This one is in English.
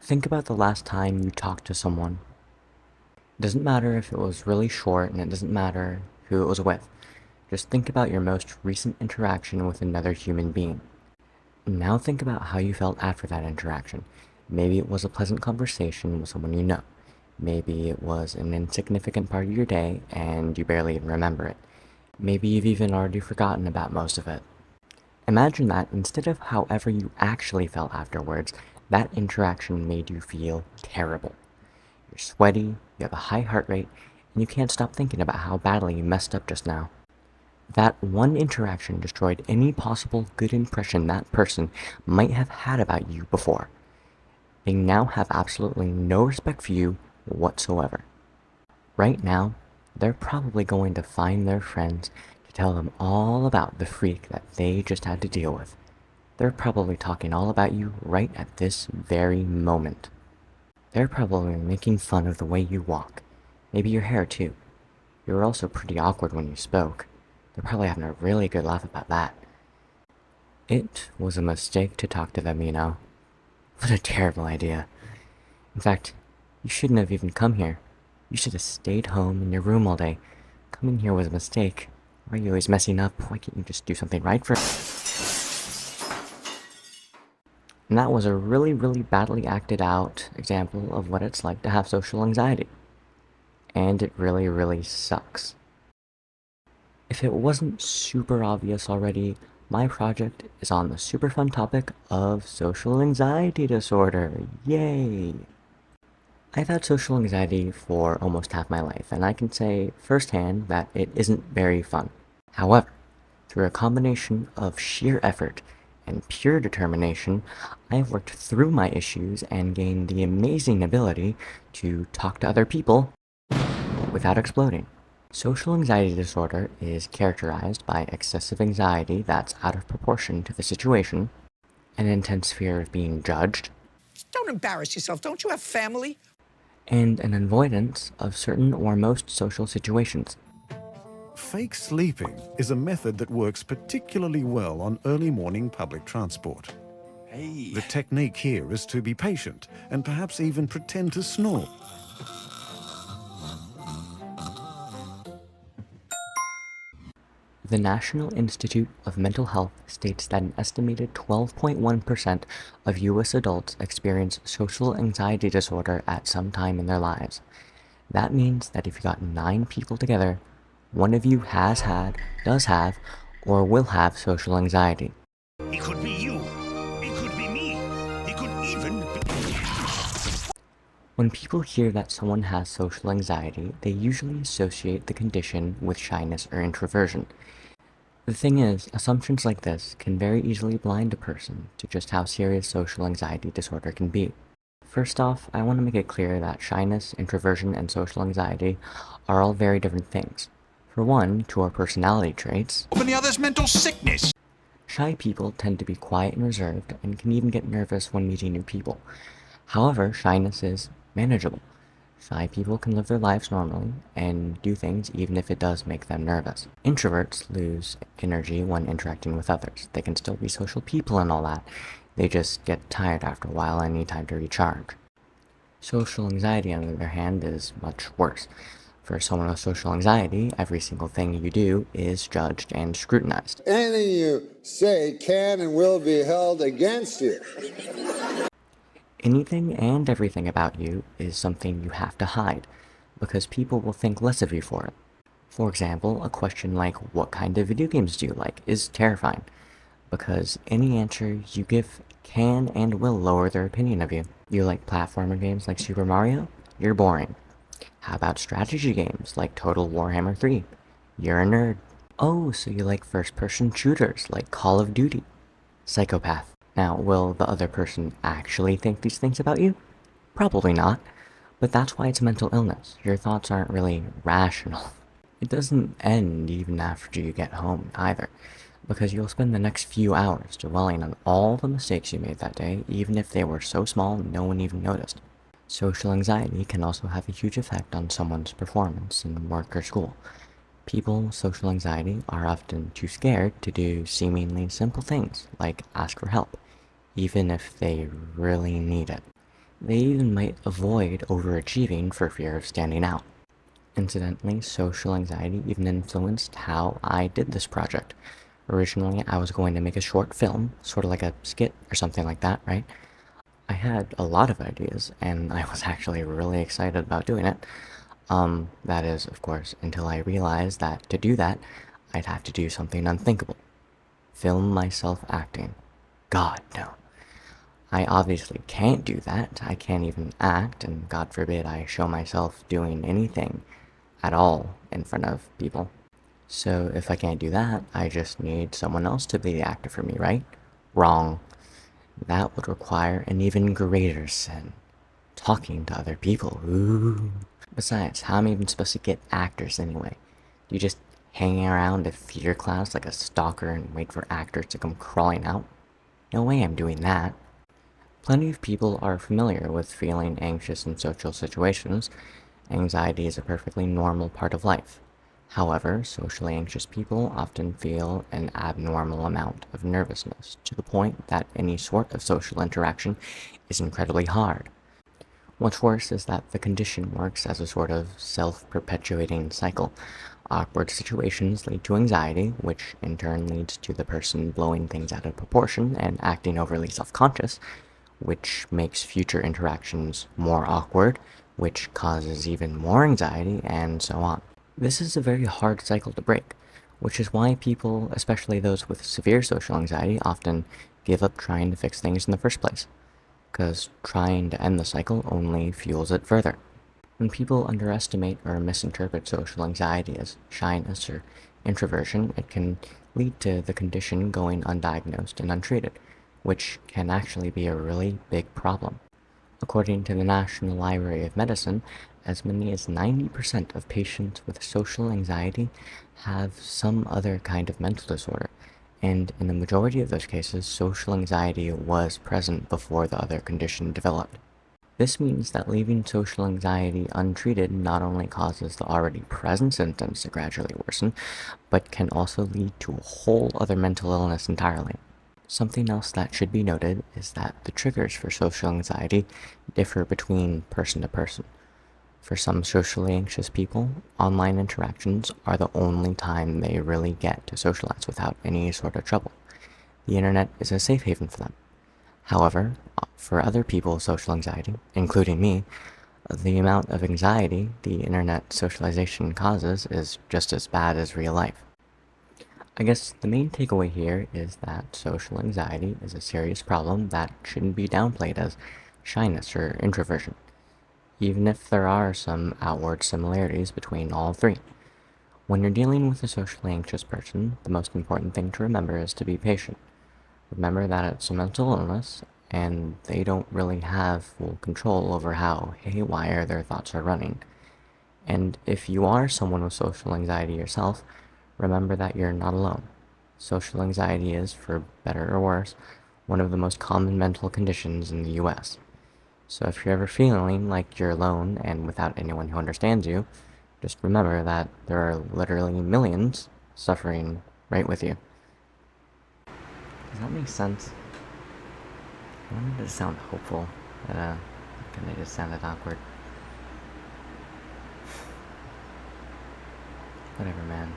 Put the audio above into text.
Think about the last time you talked to someone. It doesn't matter if it was really short, and it doesn't matter who it was with. Just think about your most recent interaction with another human being. Now think about how you felt after that interaction. Maybe it was a pleasant conversation with someone you know. Maybe it was an insignificant part of your day and you barely even remember it. Maybe you've even already forgotten about most of it. Imagine that instead of however you actually felt afterwards, that interaction made you feel terrible. You're sweaty, you have a high heart rate, and you can't stop thinking about how badly you messed up just now. That one interaction destroyed any possible good impression that person might have had about you before. They now have absolutely no respect for you whatsoever. Right now, they're probably going to find their friends to tell them all about the freak that they just had to deal with. They're probably talking all about you right at this very moment. They're probably making fun of the way you walk. Maybe your hair too. You were also pretty awkward when you spoke. They're probably having a really good laugh about that. It was a mistake to talk to them, you know. What a terrible idea. In fact, you shouldn't have even come here. You should have stayed home in your room all day. Coming here was a mistake. Why are you always messing up? Why can't you just do something right for... And that was a really, really badly acted out example of what it's like to have social anxiety. And it really, really sucks. If it wasn't super obvious already, my project is on the super fun topic of social anxiety disorder. Yay! I've had social anxiety for almost half my life, and I can say firsthand that it isn't very fun. However, through a combination of sheer effort and pure determination, I've worked through my issues and gained the amazing ability to talk to other people without exploding. Social anxiety disorder is characterized by excessive anxiety that's out of proportion to the situation, an intense fear of being judged, Don't embarrass yourself. Don't you have family? and an avoidance of certain or most social situations. Fake sleeping is a method that works particularly well on early morning public transport. Hey. The technique here is to be patient and perhaps even pretend to snore. The National Institute of Mental Health states that an estimated 12.1% of US adults experience social anxiety disorder at some time in their lives. That means that if you got 9 people together, one of you has had, does have, or will have social anxiety. It could be you. It could be me. It could even be... When people hear that someone has social anxiety, they usually associate the condition with shyness or introversion. The thing is, assumptions like this can very easily blind a person to just how serious social anxiety disorder can be. First off, I want to make it clear that shyness, introversion, and social anxiety are all very different things. For one, to our personality traits, Open the other's mental sickness. shy people tend to be quiet and reserved and can even get nervous when meeting new people. However, shyness is manageable. Shy people can live their lives normally and do things even if it does make them nervous. Introverts lose energy when interacting with others. They can still be social people and all that. They just get tired after a while and need time to recharge. Social anxiety, on the other hand, is much worse. For someone with social anxiety, every single thing you do is judged and scrutinized. Anything you say can and will be held against you. Anything and everything about you is something you have to hide, because people will think less of you for it. For example, a question like, what kind of video games do you like, is terrifying, because any answer you give can and will lower their opinion of you. You like platformer games like Super Mario? You're boring. How about strategy games like Total Warhammer 3? You're a nerd. Oh, so you like first-person shooters like Call of Duty? Psychopath. Now, will the other person actually think these things about you? Probably not, but that's why it's a mental illness. Your thoughts aren't really rational. It doesn't end even after you get home, either, because you'll spend the next few hours dwelling on all the mistakes you made that day, even if they were so small no one even noticed. Social anxiety can also have a huge effect on someone's performance in work or school. People with social anxiety are often too scared to do seemingly simple things, like ask for help, even if they really need it. They even might avoid overachieving for fear of standing out. Incidentally, social anxiety even influenced how I did this project. Originally, I was going to make a short film, sort of like a skit or something like that, right? I had a lot of ideas, and I was actually really excited about doing it. That is, of course, until I realized that to do that, I'd have to do something unthinkable. Film myself acting. God, no. I obviously can't do that. I can't even act, and God forbid I show myself doing anything at all in front of people. So if I can't do that, I just need someone else to be the actor for me, right? Wrong. That would require an even greater sin. Talking to other people. Ooh. Besides, how am I even supposed to get actors anyway? Do you just hang around a theater class like a stalker and wait for actors to come crawling out? No way I'm doing that. Plenty of people are familiar with feeling anxious in social situations. Anxiety is a perfectly normal part of life. However, socially anxious people often feel an abnormal amount of nervousness, to the point that any sort of social interaction is incredibly hard. What's worse is that the condition works as a sort of self-perpetuating cycle. Awkward situations lead to anxiety, which in turn leads to the person blowing things out of proportion and acting overly self-conscious, which makes future interactions more awkward, which causes even more anxiety, and so on. This is a very hard cycle to break, which is why people, especially those with severe social anxiety, often give up trying to fix things in the first place, because trying to end the cycle only fuels it further. When people underestimate or misinterpret social anxiety as shyness or introversion, it can lead to the condition going undiagnosed and untreated, which can actually be a really big problem. According to the National Library of Medicine, as many as 90% of patients with social anxiety have some other kind of mental disorder, and in the majority of those cases, social anxiety was present before the other condition developed. This means that leaving social anxiety untreated not only causes the already present symptoms to gradually worsen, but can also lead to a whole other mental illness entirely. Something else that should be noted is that the triggers for social anxiety differ between person to person. For some socially anxious people, online interactions are the only time they really get to socialize without any sort of trouble. The internet is a safe haven for them. However, for other people with social anxiety, including me, the amount of anxiety the internet socialization causes is just as bad as real life. I guess the main takeaway here is that social anxiety is a serious problem that shouldn't be downplayed as shyness or introversion, even if there are some outward similarities between all three. When you're dealing with a socially anxious person, the most important thing to remember is to be patient. Remember that it's a mental illness, and they don't really have full control over how haywire their thoughts are running. And if you are someone with social anxiety yourself, remember that you're not alone. Social anxiety is, for better or worse, one of the most common mental conditions in the US. So if you're ever feeling like you're alone and without anyone who understands you, just remember that there are literally millions suffering right with you. Does that make sense? I wanted to sound hopeful, but kind of just sounded awkward. Whatever, man.